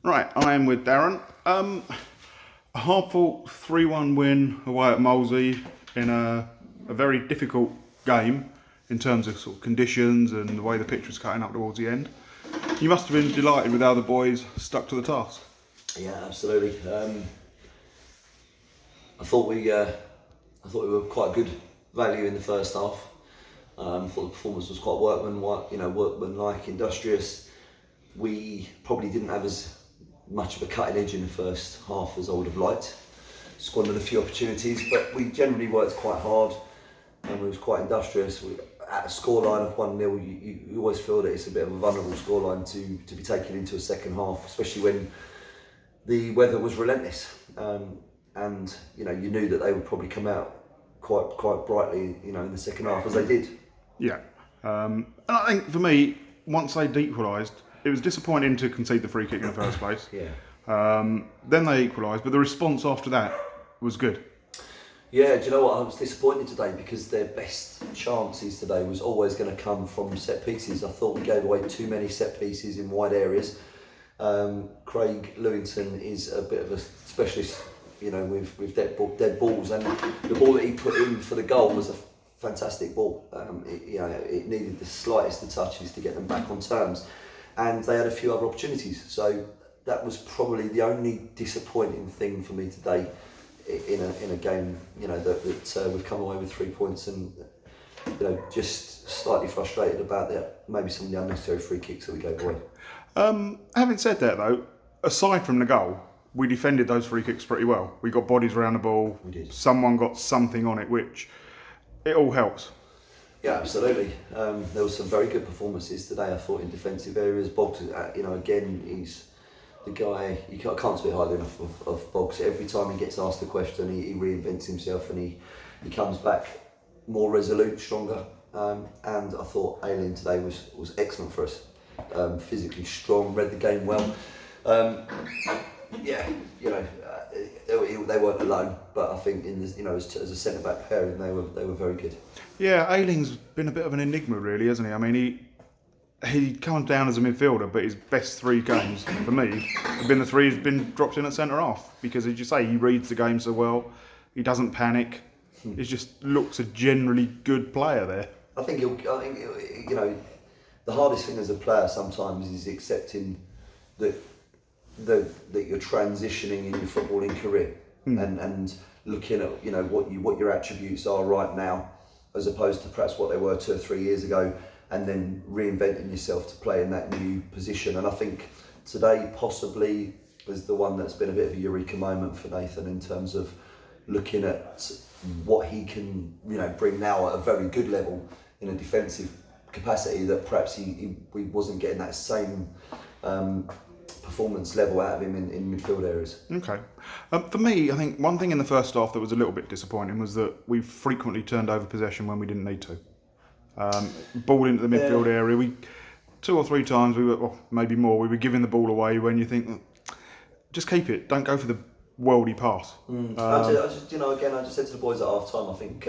Right, I am with Darren. A hard-fought 3-1 win away at Molesey in a very difficult game in terms of sort of conditions and the way the pitch was cutting up towards the end. You must have been delighted with how the boys stuck to the task. Yeah, absolutely. I thought we were quite good value in the first half. I thought the performance was quite workmanlike, industrious. We probably didn't have as much of a cutting edge in the first half as I would have liked. Squandered a few opportunities, but we generally worked quite hard and we was quite industrious. At a scoreline of 1-0, you always feel that it's a bit of a vulnerable scoreline to be taken into a second half, especially when the weather was relentless. And you knew that they would probably come out quite brightly, in the second half, as they did. Yeah. And I think for me, once they'd equalised, it was disappointing to concede the free kick in the first place. Yeah. Then they equalised, but the response after that was good. Yeah, do you know what? I was disappointed today because their best chances today was always going to come from set pieces. I thought we gave away too many set pieces in wide areas. Craig Lewington is a bit of a specialist, with dead balls, and the ball that he put in for the goal was a fantastic ball. It needed the slightest of touches to get them back on terms, and they had a few other opportunities. So that was probably the only disappointing thing for me today in a game, that we've come away with 3 points, and just slightly frustrated about maybe some of the unnecessary free kicks that we gave away. Having said that though, aside from the goal, we defended those free kicks pretty well. We got bodies around the ball. We did. Someone got something on it, which it all helps. Yeah, absolutely. There was some very good performances today, I thought, in defensive areas. Boggs, again, he's the guy, you can't speak highly enough of Boggs. Every time he gets asked a question, he reinvents himself, and he comes back more resolute, stronger. And I thought Aileen today was excellent for us. Physically strong, read the game well. They weren't alone, but I think as a centre back pairing, they were very good. Yeah, Ailing's been a bit of an enigma, really, hasn't he? I mean, he comes down as a midfielder, but his best 3 games for me have been the 3 he's been dropped in at centre half, because, as you say, he reads the game so well. He doesn't panic. He just looks a generally good player there. I think the hardest thing as a player sometimes is accepting that you're transitioning in your footballing career, and looking at what your attributes are right now, as opposed to perhaps what they were 2 or 3 years ago, and then reinventing yourself to play in that new position. And I think today possibly was the one that's been a bit of a eureka moment for Nathan, in terms of looking at what he can bring now at a very good level in a defensive capacity, that perhaps he wasn't getting that same performance level out of him in midfield areas. Okay. For me, I think one thing in the first half that was a little bit disappointing was that we frequently turned over possession when we didn't need to. Ball into the midfield area, we 2 or 3 times, maybe more, we were giving the ball away when you think, just keep it, don't go for the worldy pass. I just said to the boys at half time, I think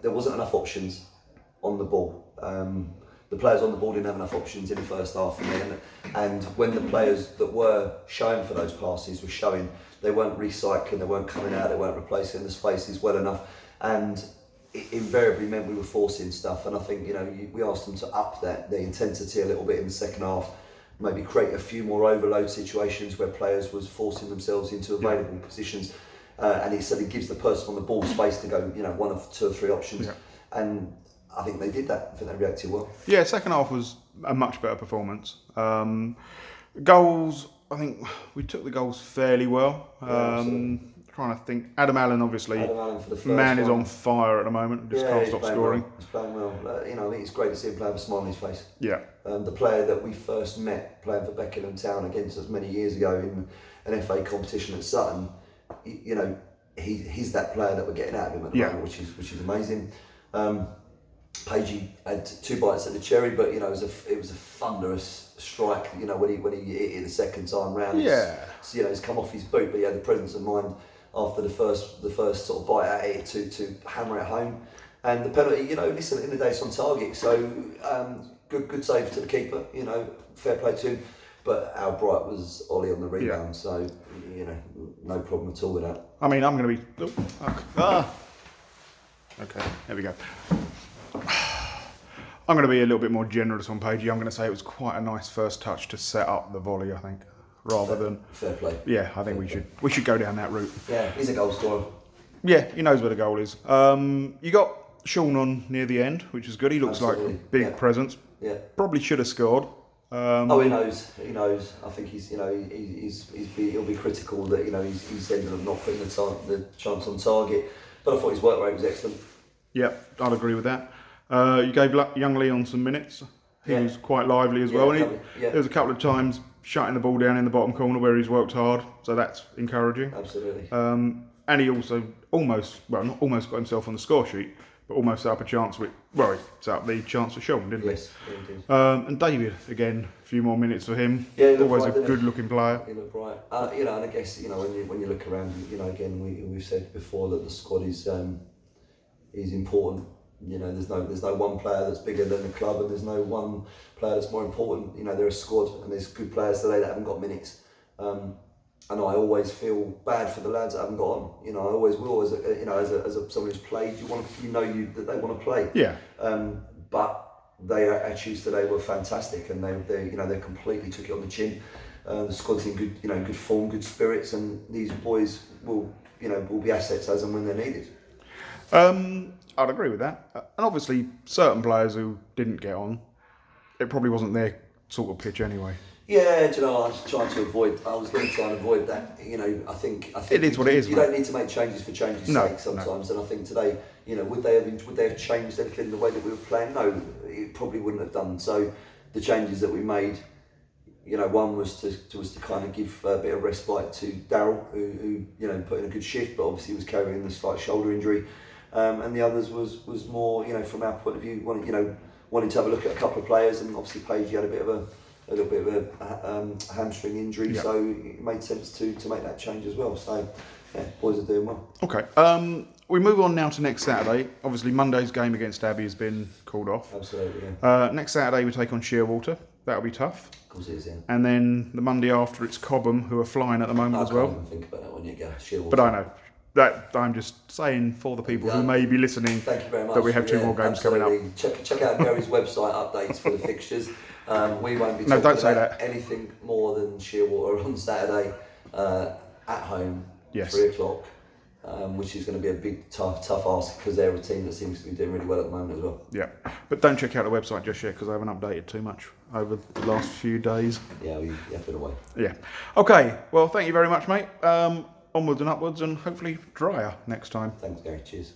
there wasn't enough options on the ball. The players on the ball didn't have enough options in the first half for me, and when the players that were showing for those passes were showing, they weren't recycling, they weren't coming out, they weren't replacing the spaces well enough, and it invariably meant we were forcing stuff. And I think we asked them to up the intensity a little bit in the second half, maybe create a few more overload situations where players was forcing themselves into available positions, and it gives the person on the ball space to go 1 of 2 or 3 options, and I think they did that. I think they reacted well. Yeah, second half was a much better performance. Goals, I think we took the goals fairly well. Trying to think, Adam Allen obviously, Adam Allen for the first man is one. on fire at the moment. Just can't stop scoring. Well. He's playing well. I think it's great to see him play with a smile on his face. Yeah. The player that we first met playing for Beckenham Town against us many years ago in an FA competition at Sutton, he's that player that we're getting out of him at the moment, which is amazing. Pagey had 2 bites at the cherry, but it was a thunderous strike. When he hit it the second time round, it's come off his boot, but he had the presence of mind after the first sort of bite at it to hammer it home. And the penalty, listen, at the end of the day, it's on target. So good save to the keeper. Fair play to him. But our Bright was Ollie on the rebound, so you know, no problem at all with that. I mean, I'm going to be. Oh, fuck. Okay, there we go. I'm going to be a little bit more generous on Pagey. I'm going to say it was quite a nice first touch to set up the volley, I think, rather than fair play. Yeah, I think we should go down that route. Yeah, he's a goal scorer. Yeah, he knows where the goal is. You got Sean on near the end, which is good. He looks like a big presence. Yeah, probably should have scored. He knows. He knows. I think he's, you know, he'll be critical that, you know, he's ended up not putting the chance on target. But I thought his work rate was excellent. Yeah, I'd agree with that. You gave young Leon some minutes. He was quite lively as well. And there was a couple of times shutting the ball down in the bottom corner where he's worked hard, so that's encouraging. Absolutely. And he also not almost got himself on the score sheet, but almost set up a chance he set up the chance for Sean, didn't he? Yes, he did. And David, again, a few more minutes for him. Yeah, always a good-looking player. He looked bright. You know, and I guess, you know, when you look around, you know, again, we've said before that the squad is important. You know, there's no one player that's bigger than the club, and there's no one player that's more important. You know, they're a squad, and there's good players today that haven't got minutes. And I always feel bad for the lads that haven't got on. You know, I always will. You know, as someone who's played, that they want to play. Yeah. But their attitudes today were fantastic, and they completely took it on the chin. The squad's in good form, good spirits, and these boys will be assets as and when they're needed. I'd agree with that. And obviously, certain players who didn't get on, it probably wasn't their sort of pitch anyway. Yeah, do you know, I was going to try and avoid that. You know, I think it is what it is. You don't need to make changes for change's sake sometimes. No. And I think today, you know, would they have changed anything the way that we were playing? No, it probably wouldn't have done. So the changes that we made, you know, one was to kind of give a bit of respite to Darryl, who you know, put in a good shift, but obviously was carrying the slight shoulder injury. And the others was more, you know, from our point of view, wanting to have a look at a couple of players, and obviously Pagey had a little bit of a hamstring injury, so it made sense to make that change as well. So yeah, boys are doing well. Okay, we move on now to next Saturday. Obviously Monday's game against Abbey has been called off. Absolutely, yeah. Next Saturday we take on Shearwater. That'll be tough. Of course it is, yeah. And then the Monday after it's Cobham, who are flying at the moment as well. I can't even think about that when you go Shearwater. But I know. That I'm just saying for the people who may be listening. Thank you very much. That we have two more games coming up. Check out Gary's website updates for the fixtures. We won't be talking about anything more than Shearwater on Saturday at home, 3 o'clock, which is going to be a big tough ask because they're a team that seems to be doing really well at the moment as well. Yeah, but don't check out the website just yet because I haven't updated too much over the last few days. Yeah, you have been away. Yeah. Okay. Well, thank you very much, mate. Onwards and upwards, and hopefully drier next time. Thanks, Gary. Cheers.